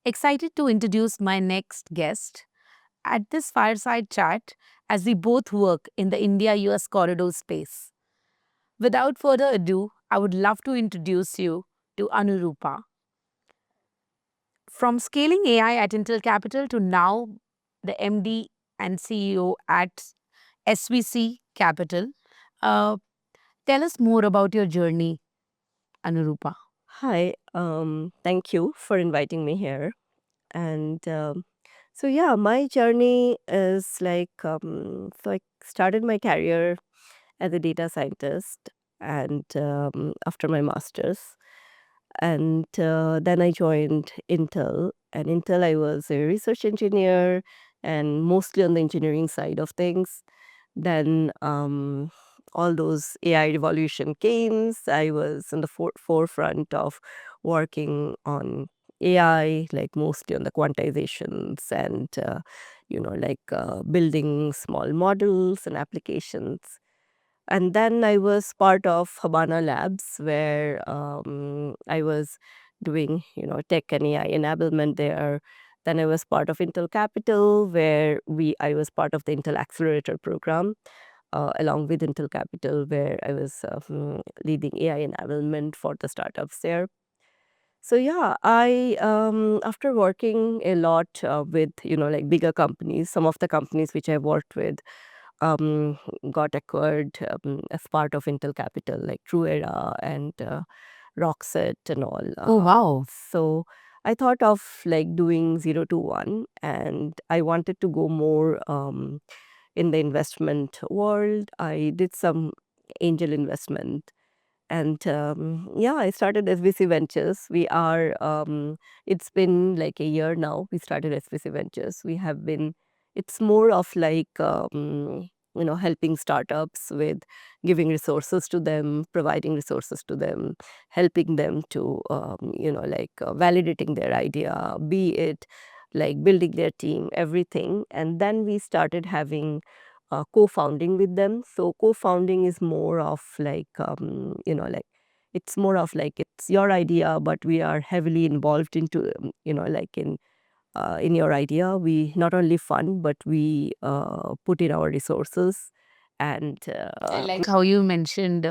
Excited to introduce my next guest at this fireside chat as we both work in the India US corridor space. Without further ado, I would love to introduce you to Anurupa. From scaling AI at Intel Capital to now the MD and CEO at SVC Capital, uh, tell us more about your journey, Anurupa. Hi, thank you for inviting me here. And so, yeah, my journey is so I started my career as a data scientist and after my master's. And then I joined Intel. And Intel, I was a research engineer and mostly on the engineering side of things. Then all those AI revolution came. I was in the forefront of working on AI, like mostly on the quantizations and building small models and applications. And then I was part of Habana Labs, where I was doing tech and AI enablement there. Then I was part of Intel Capital, where I was part of the Intel Accelerator program along with Intel Capital, where I was leading AI enablement for the startups there. So yeah, I after working a lot with like bigger companies, some of the companies which I worked with um, got acquired as part of Intel Capital, like TrueEra and Rockset and all. Oh, wow. So I thought of like doing 0 to 1, and I wanted to go more in the investment world. I did some angel investment. And yeah, I started SBC Ventures. It's been like a year now. We started SBC Ventures. It's more of like, helping startups with giving resources to them, providing resources to them, helping them to, validating their idea, be it like building their team, everything. And then we started having co-founding with them. So co-founding is more of like, it's more of like it's your idea, but we are heavily involved into, in your idea. We not only fund, but we put in our resources. And I like how you mentioned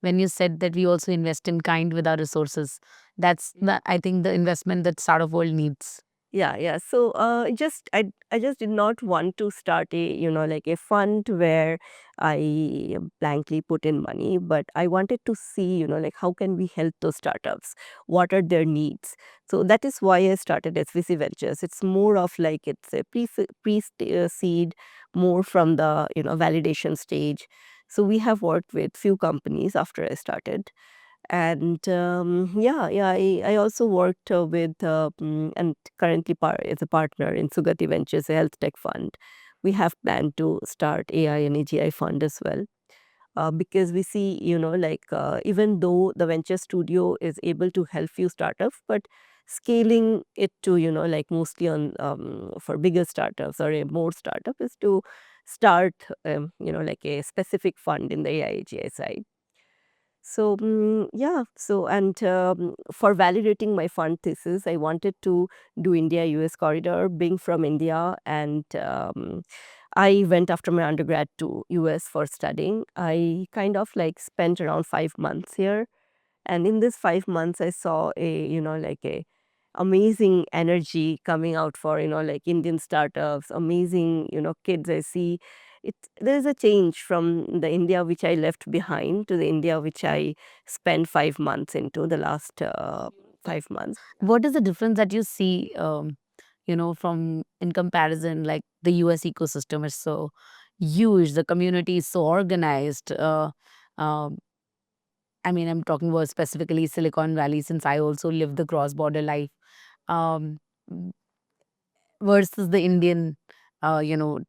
when you said that we also invest in kind with our resources. That's I think the investment that startup world needs. yeah, yeah. So I just did not want to start a like a fund where I blankly put in money, but I wanted to see like how can we help those startups? What are their needs? So that is why I started SVC Ventures. It's more of like it's a pre seed, more from the validation stage. So we have worked with few companies after I started. And yeah, I also worked with and currently as a partner in Sugati Ventures, a health tech fund. We have planned to start AI and AGI fund as well. Because we see, even though the venture studio is able to help few startups, but scaling it to, like mostly on for bigger startups or a more startup is to start, like a specific fund in the AI AGI side. So, yeah, so and for validating my fund thesis, I wanted to do India US corridor, being from India, and I went after my undergrad to US for studying. I kind of like spent around 5 months here, and in this 5 months, I saw like a amazing energy coming out for like Indian startups, amazing kids I see. There's a change from the India which I left behind to the India which I spent 5 months into the last 5 months. What is the difference that you see, from in comparison, like the US ecosystem is so huge, the community is so organized. Um, I mean, I'm talking about specifically Silicon Valley since I also live the cross border life. Um, versus the Indian, you know,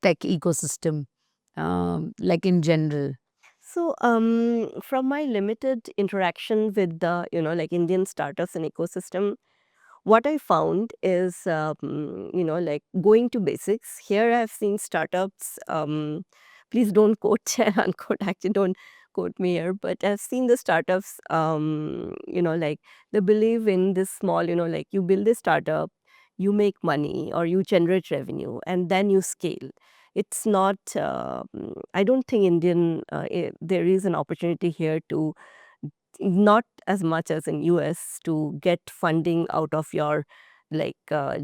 tech ecosystem, like in general. So, from my limited interaction with the, like Indian startups and ecosystem, what I found is, like going to basics. Here I've seen startups, please don't quote unquote, actually don't quote me here, but I've seen the startups, like they believe in this small, like you build this startup, you make money or you generate revenue and then you scale. It's not, I don't think there is an opportunity here to, not as much as in US, to get funding out of your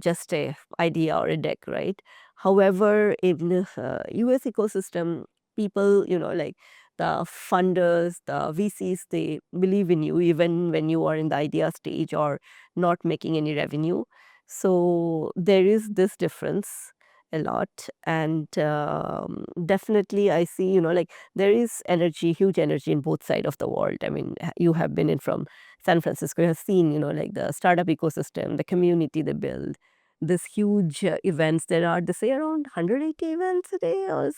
just a idea or a deck, right? However, in the US ecosystem, people, the funders, the VCs, they believe in you even when you are in the idea stage or not making any revenue. So there is this difference a lot. And definitely I see, there is energy, huge energy in both sides of the world. I mean, you have been in from San Francisco, you have seen, the startup ecosystem, the community they build, this huge events. There are, they say, around 180 events a day or,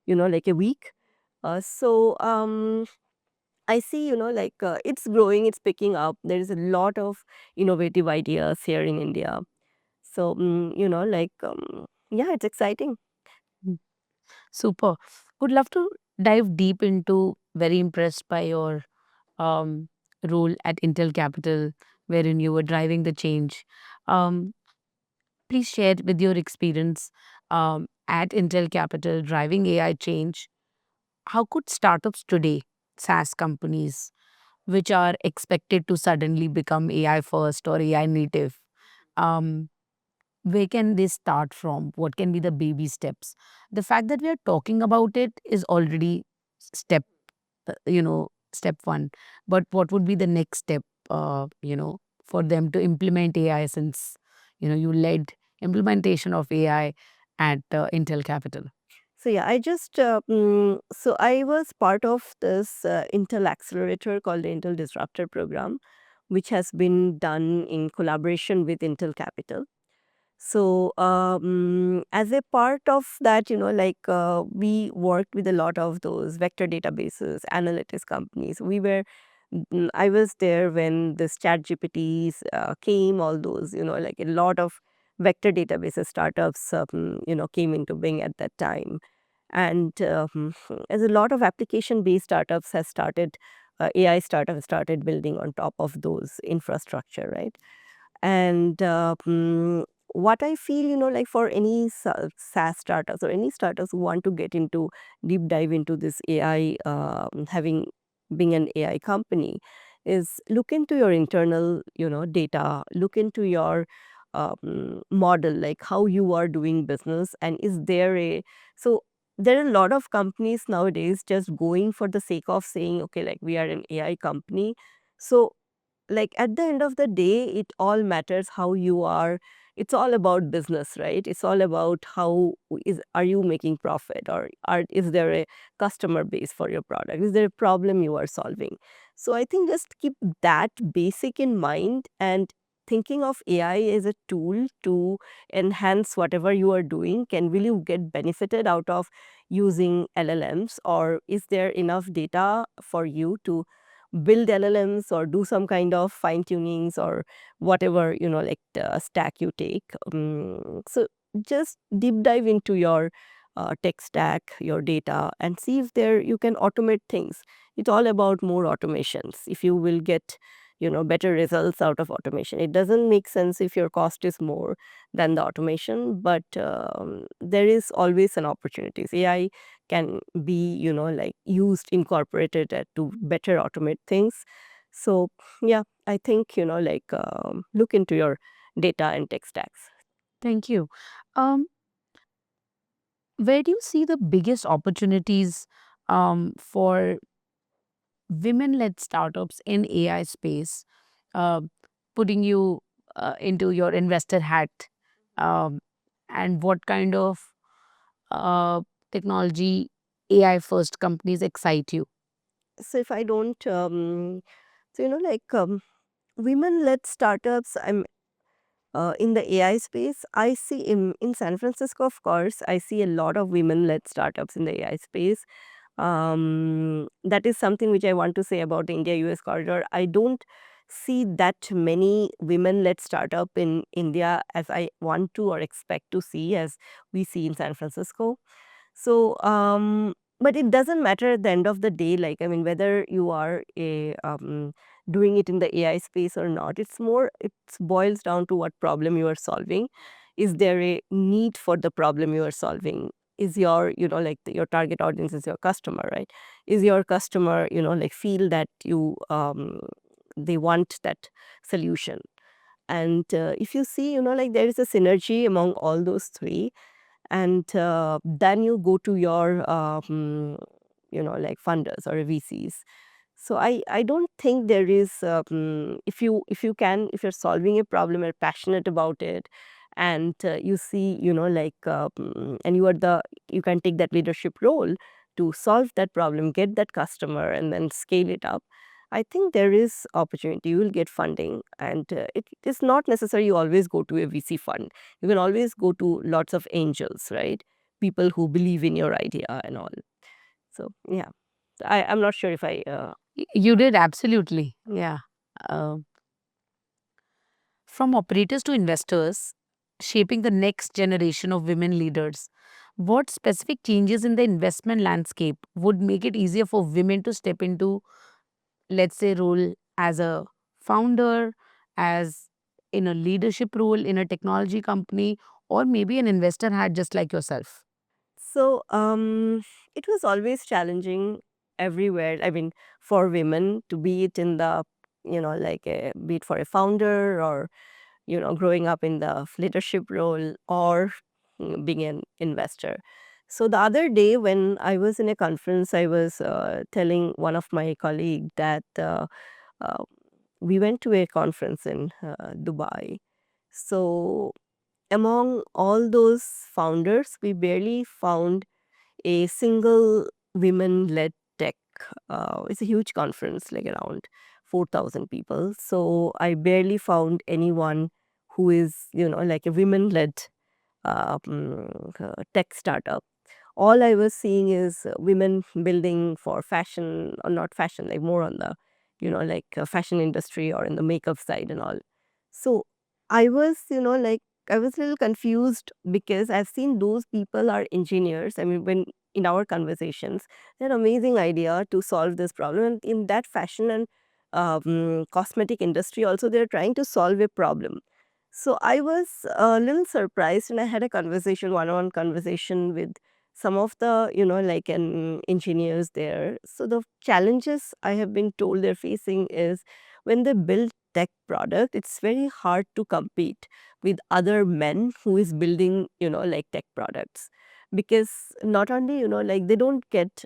like a week. So I see, it's growing, it's picking up. There is a lot of innovative ideas here in India. So, yeah, it's exciting. Mm. Super. Would love to dive deep into, very impressed by your um, role at Intel Capital, wherein you were driving the change. Um, Please share with your experience at Intel Capital driving AI change. How could startups today, SaaS companies, which are expected to suddenly become AI first or AI native, um, where can they start from? What can be the baby steps? The fact that we are talking about it is already step, step one. But what would be the next step, for them to implement AI, since, you led implementation of AI at Intel Capital? So yeah, so I was part of this Intel accelerator called the Intel Disruptor Program, which has been done in collaboration with Intel Capital. So, as a part of that, we worked with a lot of those vector databases, analytics companies. I was there when this chat GPTs came, all those, like a lot of vector databases startups, came into being at that time. And as a lot of application based startups has started, AI startups started building on top of those infrastructure, right? And what I feel, like for any SaaS startups or any startups who want to get into deep dive into this AI, having being an AI company, is look into your internal, data, look into your model, like how you are doing business, and is there a so there are a lot of companies nowadays just going for the sake of saying, okay, like we are an AI company. So like at the end of the day, it all matters how you are. It's all about business, right? It's all about how is are you making profit, or is there a customer base for your product, is there a problem you are solving. So I think just keep that basic in mind, and thinking of AI as a tool to enhance whatever you are doing. Can will you get benefited out of using LLMs, or is there enough data for you to build LLMs or do some kind of fine tunings or whatever, like the stack you take. So just deep dive into your tech stack, your data, and see if there you can automate things. It's all about more automations. If you will get, better results out of automation, it doesn't make sense if your cost is more than the automation, but there is always an opportunities. AI can be, used, incorporated to better automate things. So yeah, I think, look into your data and tech stacks. Thank you. Um, where do you see the biggest opportunities for women-led startups in AI space? Uh, Putting you into your investor hat, um, and what kind of uh, technology AI first companies excite you? So if I don't so women led startups, I'm in the AI space, I see in San Francisco, of course, I see a lot of women led startups in the AI space. That is something which I want to say about the India US corridor. I don't see that many women led startup in India as I want to or expect to see as we see in San Francisco. So, but it doesn't matter at the end of the day. Like, I mean, whether you are a doing it in the AI space or not. It's more, it boils down to what problem you are solving. Is there a need for the problem you are solving? Is your, like your target audience is your customer, right? Is your customer, like feel that they want that solution? And if you see, like there is a synergy among all those three, and then you go to your like funders or VCs. So I don't think there is, if you're solving a problem, you're passionate about it, and you see, and you can take that leadership role to solve that problem, get that customer, and then scale it up. I think there is opportunity. You will get funding, and it is not necessary you always go to a VC fund. You can always go to lots of angels, right? People who believe in your idea and all. So yeah, I'm not sure if I You did absolutely. Yeah. Uh, from operators to investors, shaping the next generation of women leaders. What specific changes in the investment landscape would make it easier for women to step into, let's say, role as a founder, as in a leadership role in a technology company, or maybe an investor had just like yourself? So it was always challenging everywhere. I mean, for women to be it in the, be it for a founder, or growing up in the leadership role, or being an investor. So the other day when I was in a conference, I was telling one of my colleague that uh, we went to a conference in Dubai. So among all those founders, we barely found a single women-led tech. It's a huge conference, like around 4,000 people. So I barely found anyone who is, like a women-led tech startup. All I was seeing is women building for fashion, or not fashion, like more on the, fashion industry or in the makeup side and all. So I was, I was a little confused because I've seen those people are engineers. I mean, when in our conversations, they had amazing idea to solve this problem. And in that fashion and cosmetic industry, also they're trying to solve a problem. So I was a little surprised, and I had a conversation, one-on-one conversation with some of the, like engineers there. So the challenges I have been told they're facing is when they build tech product, it's very hard to compete with other men who is building, like tech products, because not only, like they don't get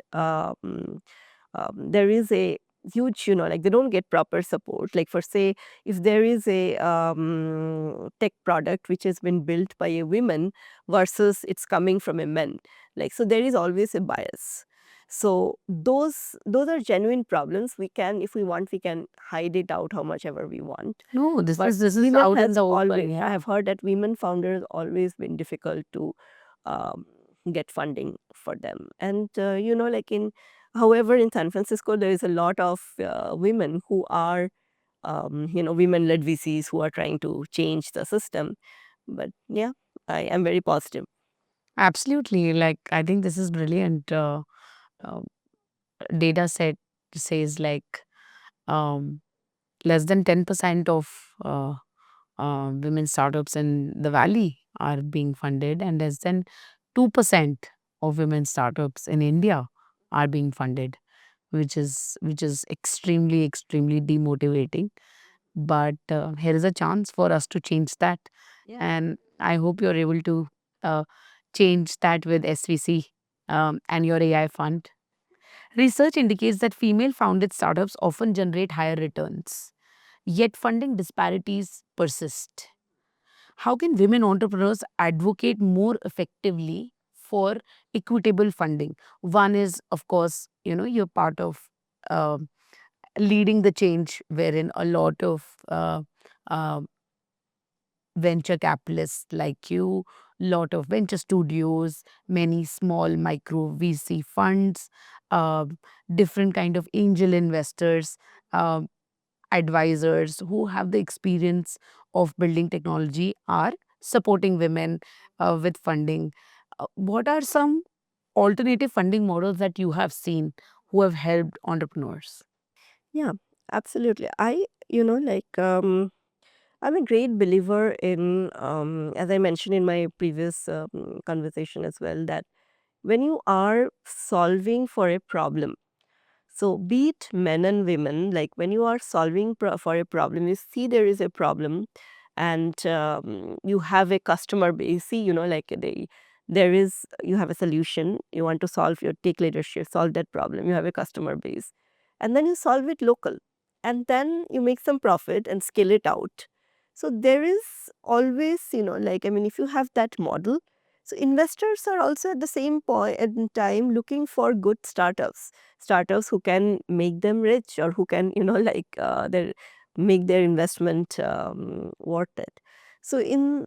there is a huge, like they don't get proper support. Like for say, if there is a tech product which has been built by a woman versus it's coming from a man, like so there is always a bias. So those are genuine problems. We can, if we want, we can hide it out how much ever we want. No, this But is this is women out in has the open. always, I Yeah. have heard that women founders always been difficult to um, get funding for them. And like in, however, in San Francisco there is a lot of women who are women-led VCs who are trying to change the system. But yeah, I am very positive. Absolutely. Like, I think this is brilliant. Uh, Data set says like um, less than 10% of women startups in the valley are being funded, and less than 2% of women startups in India are being funded, which is extremely demotivating. But here is a chance for us to change that, Yeah. and I hope you're able to uh, change that with SVC and your AI fund. Research indicates that female founded startups often generate higher returns, yet funding disparities persist. How can women entrepreneurs advocate more effectively for equitable funding? One is, of course, you're part of uh, leading the change, wherein a lot of uh, venture capitalists like you, lot of venture studios, many small micro VC funds, uh, different kind of angel investors, uh, advisors who have the experience of building technology are supporting women with funding. What are some alternative funding models that you have seen who have helped entrepreneurs? Yeah. Absolutely. I'm a great believer in, as I mentioned in my previous conversation as well, that when you are solving for a problem, so be it men and women, like when you are solving for a problem, you see there is a problem, and you have a customer base. See, there is you have a solution. You want to take leadership, solve that problem. You have a customer base, and then you solve it local, and then you make some profit and scale it out. So there is always, if you have that model, so investors are also at the same point in time looking for good startups who can make them rich, or who can, make their investment worth it. So in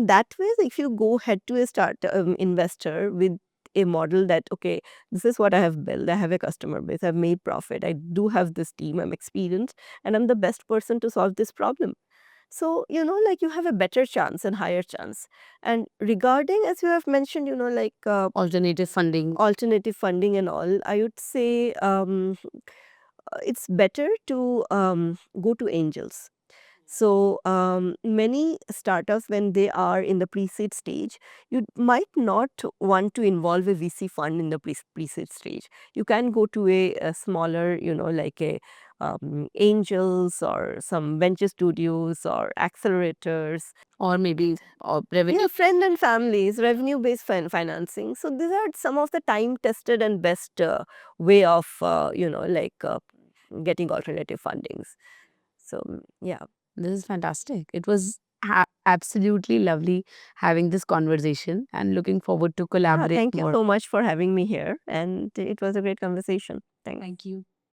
that way, if you go head to a start investor with a model that, okay, this is what I have built, I have a customer base, I've made profit, I do have this team, I'm experienced, and I'm the best person to solve this problem. So, you have a better chance and higher chance. And regarding, as you have mentioned, Alternative funding. alternative funding and all, I would say it's better to go to angels. So many startups, when they are in the pre-seed stage, you might not want to involve a VC fund in the pre-seed stage. You can go to a smaller, like a angels or some venture studios or accelerators. Or maybe revenue. Yeah, friend and families, revenue-based financing. So these are some of the time-tested and best way of, getting alternative fundings. So yeah. This is fantastic. It was absolutely lovely having this conversation and looking forward to Yeah, collaborate thank you more. so much for having me here, and it was a great conversation. Thanks. Thank you.